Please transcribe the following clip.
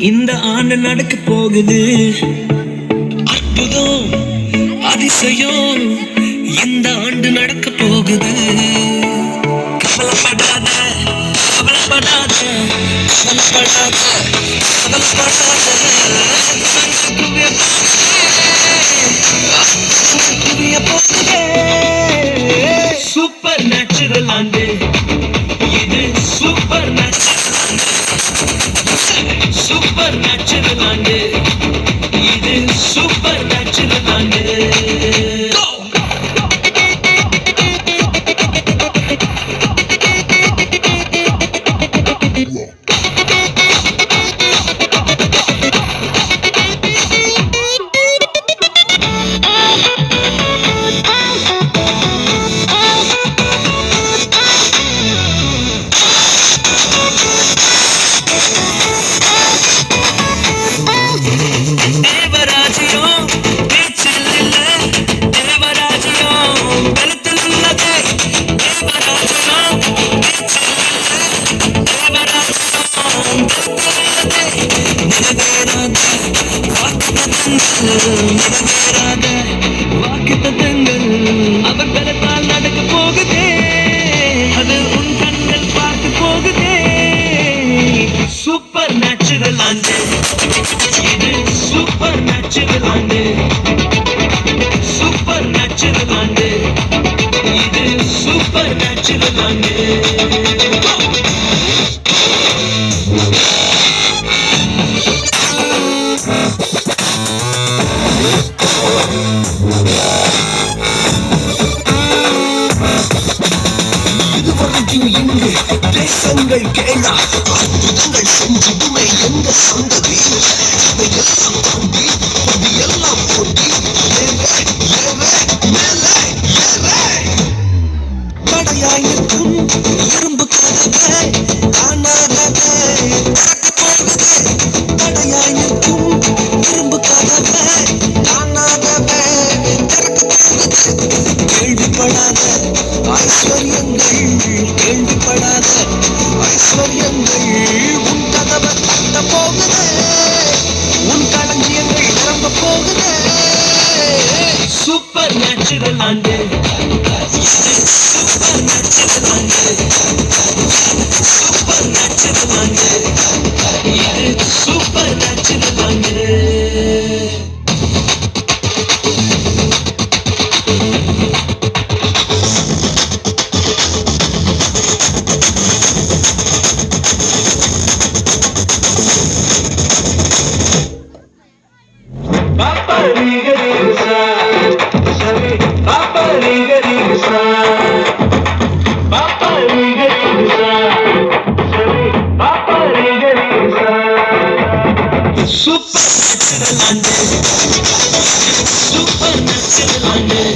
இந்த ஆண்டு நடக்க போகுது அற்புதம் அதிசயம் இந்த ஆண்டு நடக்க போகுது. கவலைப்படாத கவலைப்படாத கவலைப்படாத சூப்பர் நேச்சுரல் ஆண்டு இது சூப்பர் நேச்சுரல் சூப்பர் நேச்சுரல் ஆண்டு இது சூப்பர் நேச்சுரல் ஆண்டு. வாக்குத்தத்தங்கள் அவர் பலத்தால் நடக்க போகுதே, அது உன் கண்கள் பார்த்து போகுதே. சூப்பர் நேச்சுரல் ஆண்டு இது சூப்பர் நேச்சுரல் ஆண்டு சூப்பர் நேச்சுரல் ஆண்டு இது சூப்பர் நேச்சுரல் ஆண்டு. இதுவரைக்கும் இங்கு தேசங்கள் கேளா அற்புதங்கள் செஞ்சதுமே எங்க சந்ததி அதையெல்லாம் தாண்டி எல்லாம் போட்டி தடையாய் நிற்கும் இரும்பு கதவை காணாதவை தடையாய் நிற்கும் இரும்பு கதவை காணாதவை கேள்விப்படாத ஐஸ்வர்யங்கள் கேள்விப்படாத ஐஸ்வர்யங்கள் உன் கதவை தட்ட போகுது, உன் களஞ்சியங்கள் நிரம்ப போகுது. சூப்பர் நேச்சுரல் ஆண்டு சூப்பர் நேச்சுரல் ஆண்டு சூப்பர் நேச்சுரல் ஆண்டு இது சூப்பர் நேச்சுரல் ஆண்டு. Super natural.